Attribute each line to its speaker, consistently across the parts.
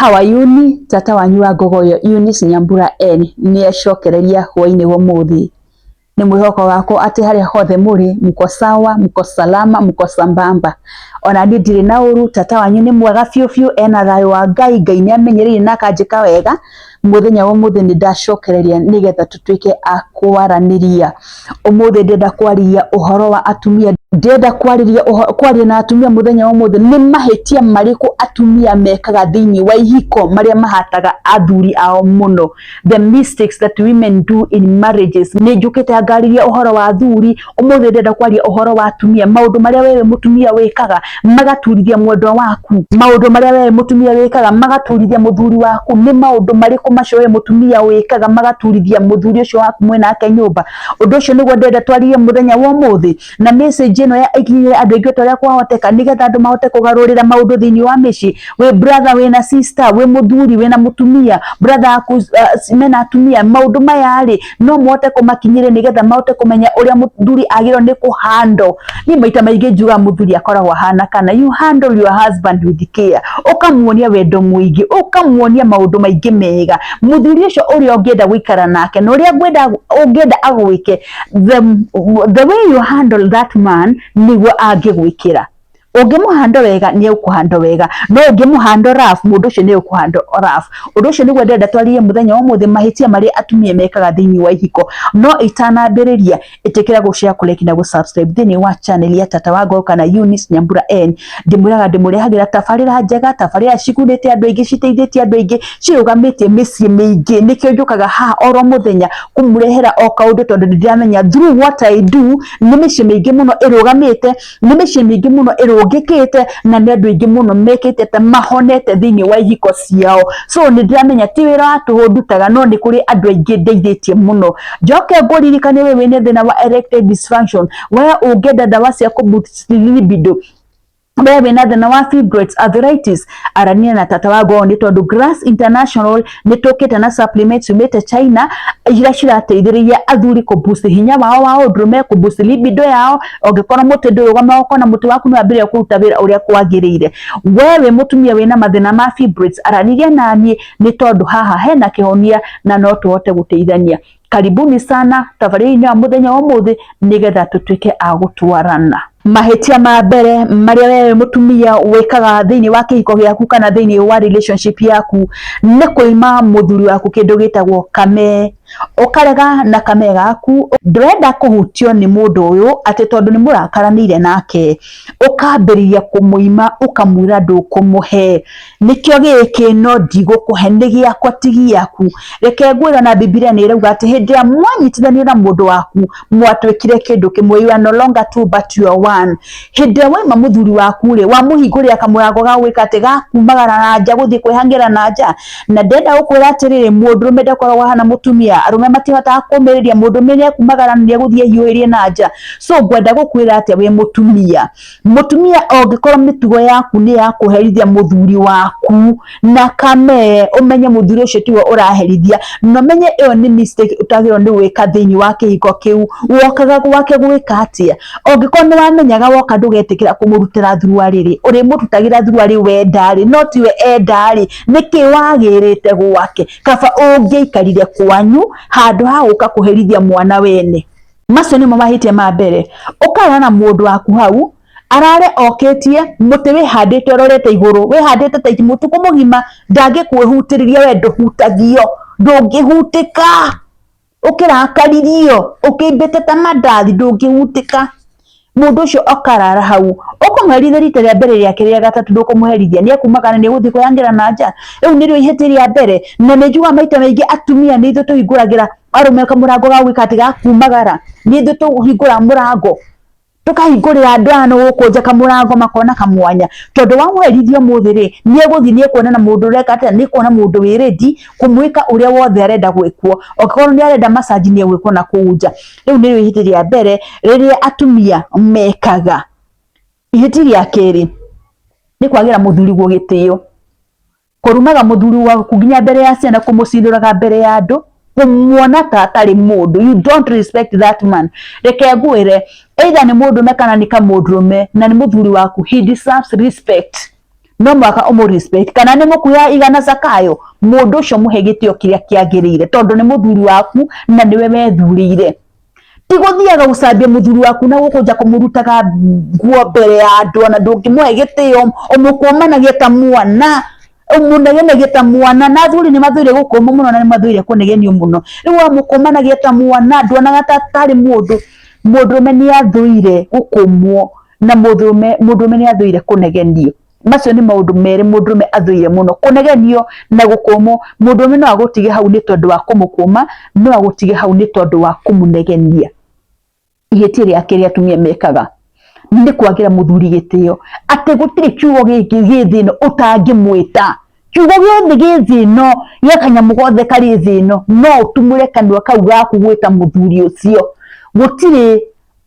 Speaker 1: Hawa Yuni tata wanyu wa Ngogoyo Eunice Nyambura N ni acokereria hwaini wa muthi ni mwihoko wako ati haria hothe muri mko sawa, mko salama, mko sambamba. Ona ndiri na uru tata wanyu ni mwega fiu ena thayo wa Ngai ni amenyerire na kanjika wega. Muthenya wa muthi ni ndacokereria nigetha tutuike akwaraniria. Umuthi ndenda kwariria uhoro wa atumia, ndenda kwaria na atumia muthenya wa muthi ni mahitia mariku atumia mekaga thiini wa ihiko maria mahataga athuri ao muno. The mistakes that women do in marriages. Ni njukite ngariria uhoro wa athuri, umuthi ndenda kwaria uhoro wa atumia, maundu maria wewe mutumia wikaga magaturithia mwendwa waku, maundu maria wewe mutumia wikaga magaturithia muthuri waku, ni maundu mariku macio wewe mutumia wikaga magaturithia muthuri ucio waku mwenake nyumba. Undu ucio niguo ndenda twaririe muthenya wa muthi, na message ino ya ikinyire andu aingi toria kwahoteka nigetha andu mahote kugarurira maundu thiini wa mici. We brother, we na sister, we muthuri, we na mutumia, brother aku mena atumia, maundu maya ri no mote kumakinyire nigetha mahote kumenya uria muthuri agiro ni kuhando. Ni maita maingi njuga muthuri akoragwo hana kana you handle your husband with care, ukamuonia wendo muingi, ukamuonia maundu maingi mega. Muthuri ucio uria ungienda guikara nake no uria ungienda agwike, the way you handle that man niguo angigwikira. Ungimuhando wega ni ukuhando wega, no ungimuhando rafu mundu ucio ni ukuhando rafu. Undu ucio niguo ndenda twaririe muthenya wa muthi, mahitia maria atumia mekaga thiini wa ihiko. No itanambiriria itikira gushare, kulike na gusubscribe thiini wa channel ya tata wa Ngogoyo kana Eunice Nyambura N. Ndimuraga ndimurihagira tabarira njega, tabarira cigurite andu aingi, citeithitie andu aingi, cirugamitie micii mingi. Nikio njukaga ha oro muthenya kumurehera o kaundu tondu ndiramenya through what I do ni micii mingi muno irugamite, ni micii mingi muno ngikite, na ni andu aingi muno mekite ta mahonete thiini wa ihiko ciao. So ni ndiramenya ti wira watu ndutaga, no ni kuri andu aingi ndeithitie muno. Njoke nguririkane wewe ni thina wa erectile dysfunction, wewe ungenda dawa cia kuboost libido, wewe na thina wa fibroids, arthritis, arania na tata wa Ngogoyo ni tondu Grass International ni tukite na supplements umete China ira cirateithiriria athuri ku boost hinya wao wa ndrume, ku boost libido yao. Ongikora muti ndurugama ukona muti waku no ambire kuruta wira uria kwagiriire. Wewe mutumia wina mathina ma fibroids, araniria nani ni tondu haha hena kihonia na no tuhote guteithania. Karibuni sana tabariri-ini wa muthenya wa muthi nigetha tutuike agutwarana. Mahitia ma mbere maria wewe mutumia wikaga thiini wa kihiko giaku kana thiini wa relationship yaku ni kuima muthuri waku kindu gitagwo kame. Ukarega na kame gaku, ndurenda kuhutio ni mundu uyu ati tondu ni murakaraniire nake, ukambiriria kumuima ukamwira ndukumuhe. Nikio giki no ndigukuhe ni giakwa ti giaku. Reke ngwira na Biblia ni irauga ati hindi ya mwanyitithania na mundu waku mwatwikire kindu kimwe, you are no longer two but you are one. Hindi waima muthuri waku ri wamuhinguria kamurango ga gwika ati gakumagara na nja guthii kwihangira na nja, na ndenda gukwira atiriri mundu mende koragwo hana mutumia arume matihota kumiriria mundu mene kumagarania guthie yuirie na nja. So ngwenda gukwira ati we mutumia ongikorwo mitugo yaku ni ya kuherithia muthuri waku na kame, umenye muthuri ucio tiwe uraherithia, no menye iyo ni mistake utagirwo ni gwika thiini wa kihiko kiu. Wokaga gwake gwika atia? Ongikorwo ni wamenyaga woka ndugetikira kumurutira thurua riri, uri murutagira thurua ri wendari no tiwe endari. Niki wagirite gwake kaba ungiikarire kwanyu handu ha guka kuherithia mwana wene. Macio nimo mahitia ma mbere. Ukara na mundu waku hau arare oketie muti wihandite ororete iguru, wihandite ta mutuku mugima, ndangikuhutiriria we nduhutagio, ndungihutika. Ukirakaririo ukimbite ta mandathi ndungihutika. Mundu ucio okarara hau, ukumherithia rita ria mbere ria kiria gatatu ndukumuherithia ni akumagana ni guthii kuyangira na nja. Riu nirio iheti ria mbere, na ni njuga maita maingi atumia ni ithu tuhinguragira arume kamurango ga gwika ati gakumagara. Ni ithu tuhingura murango tukahingurira andu ano guku nja kamurango makona kamwanya, tondu wa mwerithio muthi ri ni eguthii ni kuona na mundu ureka ati ni kuona mundu wi ready kumwika uria wothe arenda gwikwo. Okorwo ni arenda massage ni gwikwo na kuunja. Riu nirio iheti ria mbere riria atumia mekaga. Iheti ria keri ni kwagira muthuri gwo gitio, kurumaga muthuri waku nginya mbere ya ciana, kumucinduraga mbere ya andu, kumuona ta atari mundu. You don't respect that man. Reke ngwire either ni mundu mekana ni kamudrume na ni muthuri waku, he deserves respect. no mwaka umu respect kana ni mukuya igana zakayo mundu ucio muhe gitio kiria kiagirire tondu ni muthuri waku na niwe wethurire tiguthiaga gucambia muthuri waku na gukunja kumurutaga nguo mbere ya andu na ndungimuhe gitio umukumanagia ta mwana umuneganagia ta mwana na athuri ni mathuire gukuma muno na ni mathuire kunegenio muno riu amukumanagia ta mwana nduonaga ta tari mundurume ni athuire gukumwo na mundurume ni athuire kunegenio macio ni maundu meri mundurume athuire muno kunegenio na gukumwo mundurume no agutige hau ni tondu wa kumukuma no agutige hau ni tondu wa kumunegenia ihĩtia rĩake rĩa atumia mekaga nĩ kwagira muthuri gĩtĩo atĩ gũtirĩ kiugo gĩkĩ gĩ thĩ ĩno ũtangĩmwĩta kiugo gĩothe gĩ thĩ ĩno gĩa kanyamũ gothe karĩ thĩ ĩno no ũtumũre kanua kau gaku gwĩta muthuri ũcio gũtirĩ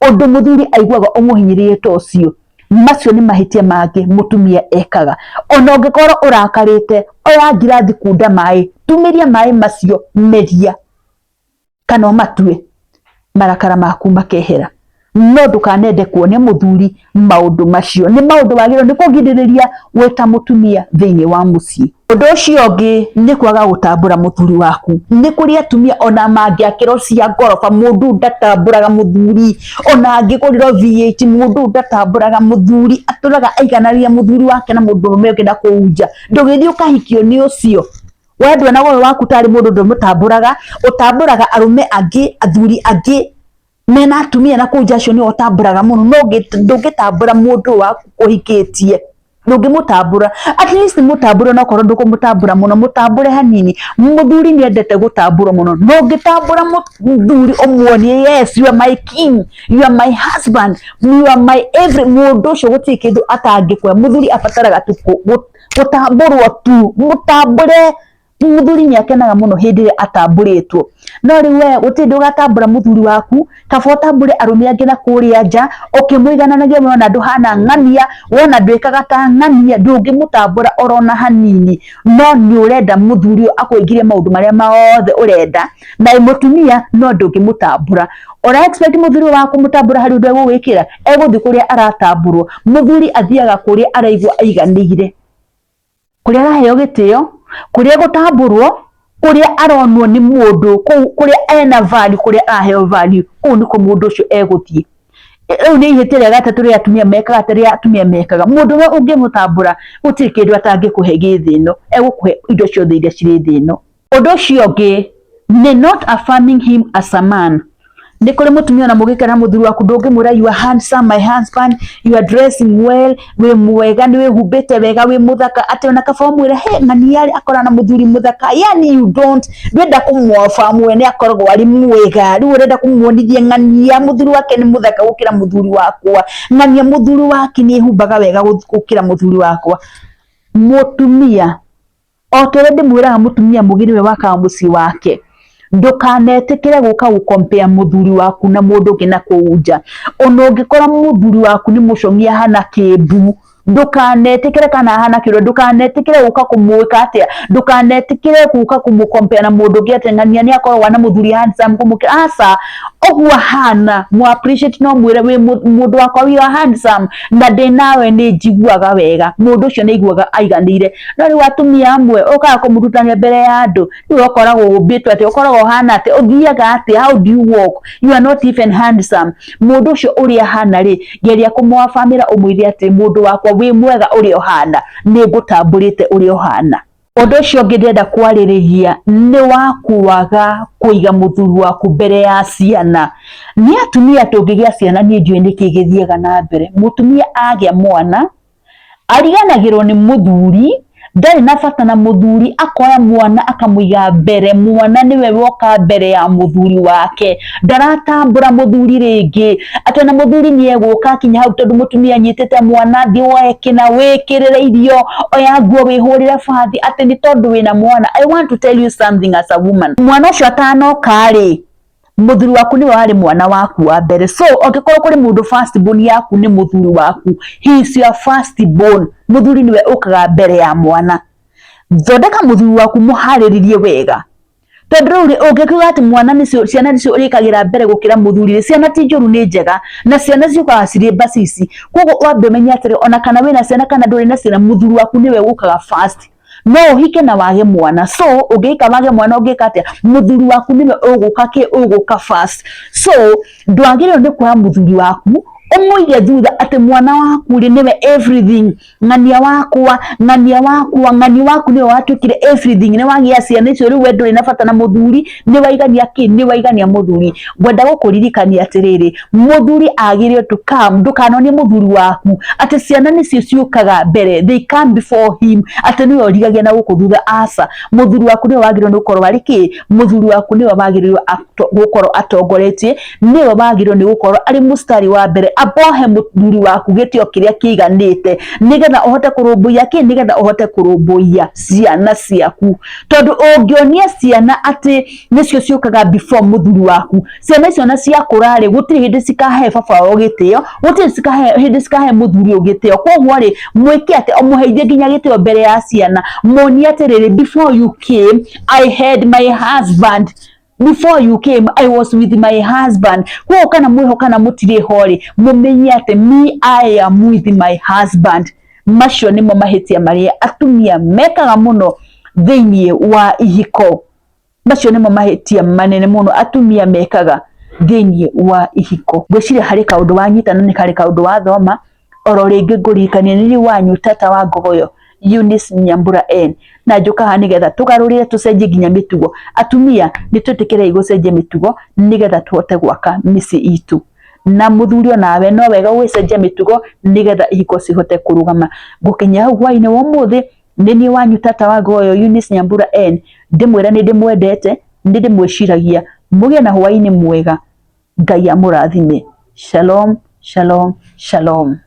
Speaker 1: ũndũ muthuri aiguaga ũmũhinyĩrĩrie ta ũcio macio nĩ mahĩtia mangĩ mũtumia ekaga ona ũngĩkorwo ũrakarĩte oya ngirathi kunda maĩ tumĩria maĩ macio meria kana ũmatue marakara maku makehera no ndukanende kuonia muthuri maundu macio ni maundu wagĩrĩirwo nĩ kũgirĩrĩria wĩta mũtumia thĩinĩ wa mũciĩ ũndũ ũcio ũngĩ nĩ kwaga gũtambũra muthuri waku nĩ kũrĩ atumia ona mangĩakĩrwo cia ngoroba mũndũ ndatambũraga muthuri ona angĩgũrĩrwo V8 mũndũ ndatambũraga muthuri atũraga aiganania muthuri wake na mũndũrũme ũngĩ na kũu nja ndũgĩthiĩ ũkahikio nĩ ũcio wendwa na wewe waku tari mundu ndumutamburaga utamburaga arume angi athuri angi mena atumia na kuja cio ni utamburaga muno no ndungitambura mundu waku kuhikitie ndungimutambura at least mutambura no korwo ndukumutambura muno mutambure hanini muthuri ni endete gutambura muno no ngitambura muthuri omwonie yes you are my king you are my husband you are my every mundu cio guti kindu atangikwa muthuri abataraga tu gutamburwo tu mutambure muthuri ni akenaga muno hindi atamburitwo no riwe utindu gatambura muthuri waku kaba utambure arume angi na kuria nja ukimwigananagia muno na nduhana ng'ania wona ndwikaga ta ng'ania ndungimutambura orona hanini no ni urenda muthuri akuingirie maundu maria maothe urenda na mutumia no ndungimutambura ora expect muthuri waku mutambura hari undu egugwikira eguthi kuria aratamburwo muthuri athiaga kuria araigwa aiganire kuria araheo gitio kuria gutamburwo kuria aronwo ni mundu kuria ena value kuria aheo value kuu niko mundu ucio eguthie riu ni ihĩtia rĩa gatatũ rĩa atumia mekaga rĩa atumia mekaga mundu we ũngĩmũtambura gũtirĩ kĩndũ atangĩkũhe gĩ thĩ ĩno egũkũhe indo ciothe iria cirĩ thĩ ĩno ũndũ ũcio ũngĩ nĩ not affirming him as a man ni kuri mutumia na mugikana muthuri waku ndungimura you are handsome my husband you are dressing well we mwega ni we humbite wega we muthaka ati ona kaba mwira he ng'ani yari akora na muthuri muthaka yani you don't ndenda kumwofa mwene akoragwo ari mwega riu urenda kumwonithia ng'ani ya muthuri wake ni muthaka gukira muthuri wakwa ng'ani ya muthuri wake ni humbaga wega gukira muthuri wakwa mutumia otorede mwiraga mutumia mugiriwe waka muci wake ndukanetikire guka gukompea muthuri waku na mundu ungi na kuunja ona ungikora muthuri waku ni mucong'ia hana kimbu ndukanetikire kana hana kiro ndukanetikire guka kumwika atia ndukanetikire guka kumukompea na mundu ungi ateng'ania ni akoragwo na muthuri handsome kumukira asa ogwo hana mu appreciate no mwire we mundu wakwa wi handsome na ndi nawe ni njiguaga wega mundu ucio ni iguaga aiganire no ri watumia amwe ukaga kumurutania mbere ya andu ri ukoragwo umbitwo ati ukoragwo hana ati uthiaga ati how do you walk you are not even handsome mundu ucio uria hana ri geria kumwafamira umwithia ati mundu wakwa wi mwega uria hana ni ngutamburite uria hana Ũndũ ũcio ũngĩ ndĩrenda kwarĩrĩria nĩ wakuaga kũiga mũthuri waku mbere ya ciana. Nĩ atumia tũngĩgĩa ciana niĩ njũĩ nĩkĩ gĩthiaga na mbere. Mũtumia agĩa mwana ariganagĩrwo nĩ mũthuri, ndarĩ na bata na mũthuri, akoya mwana akamũiga mbere. Mwana nĩwe woka mbere ya mũthuri wake, ndaratambũra mũthuri rĩngĩ atĩ ona mũthuri nĩ egũka akinya hau tondũ mũtumia anyitĩte mwana thiĩ woe kĩna wĩkĩrĩre irio, oya nguo wĩhũrĩre bathi atĩ nĩ tondũ wĩna mwana. I want to tell you something as a woman. Mwana ũcio atanoka rĩ, mũthuri waku nĩwe warĩ mwana waku wa mbere. So ũngĩkorwo kũrĩ mũndũ first born yaku nĩ mũthuri waku, he is your first born. Mũthuri nĩwe ũkaga mbere ya mwana. Thondeka mũthuri waku mũharĩrĩrie wega, tondũ ũngĩkiuga atĩ mwana nĩcio ciana nĩcio ũrĩkagira mbere gũkĩra mũthuri ciana ti njũru nĩ njega na ciana ciũkaga cirĩ mbacisi koguo wambe menye atĩrĩ ona kana wĩna ciana kana ndũrĩ na ciana mũthuri waku nĩwe ũkaga first no ũhike na wage mwana so ũngĩka wage mwana ũngĩka atĩa mũthuri waku nĩwe ũgũka first so ndwagĩrĩirwo nĩ kuoya mũthuri waku umuige thutha atĩ mwana waku nĩwe everything ng'ania waku nĩwe watuĩkire everything nĩ wagĩa ciana icio rĩu ndũrĩ na bata na mũthuri nĩ waigania mũthuri ngwenda gũkũririkania atĩrĩrĩ mũthuri agĩrĩirwo to come ndũkanonie mũthuri waku atĩ ciana nĩcio ciũkaga mbere they come before him atĩ nĩwe ũrigagia na gũkũ thutha aca mũthuri waku nĩwe wagĩrĩirwo nĩ gũkorwo arĩ kĩ mũthuri waku nĩwe wagĩrĩirwo gũkorwo atongoretie nĩwe wagĩrĩirwo nĩ gũkorwo arĩ mũstari wa mbere abohe mũthuri waku gĩtĩo kĩrĩa kĩiganĩte nĩgetha ũhote kũrũmbũiya nĩgetha ũhote kũrũmbũiya ciana ciaku tondũ ũngĩonia ciana atĩ nĩcio ciũkaga before mũthuri waku ciana icio na ciakũra rĩ gũtirĩ hĩndĩ cikahe baba wao gĩtĩo gũtirĩ hĩndĩ cikahe mũthuri gĩtĩo koguo rĩ mwĩke atĩ mũheithie nginya gĩtĩo mbere ya ciana muonie atĩrĩrĩ before you came I had my husband before you came I was with my husband kwa kana mwiho kana mutire hori mumenye ate me I am with my husband macio nimo mahitia maria atumia mekaga muno thĩinĩ wa ihiko macio nimo mahitia manene muno atumia mekaga thĩinĩ wa ihiko gwĩciria harĩ kaũndũ wanyita na nĩ harĩ kaũndũ wathoma oro rĩngĩ ngũririkania nĩ wanyu tata wa Ngogoyo Eunice Nyambura N na njukaga nigetha tugarurire tucenjie nginya mitugo atumia ni tutikire igucenjia mitugo nigetha tuhote gwaka misi itu na muthuri onawe no wega gwicenjia mitugo nigetha ihiko cihote kurugama gukinya hau hwaini wa muthi nini wanyu tata wa Ngogoyo Eunice Nyambura N ndimwira ni ndimwendete ndi ndimwiciragia mugie na hwaini mwega Ngai amurathime shalom shalom shalom.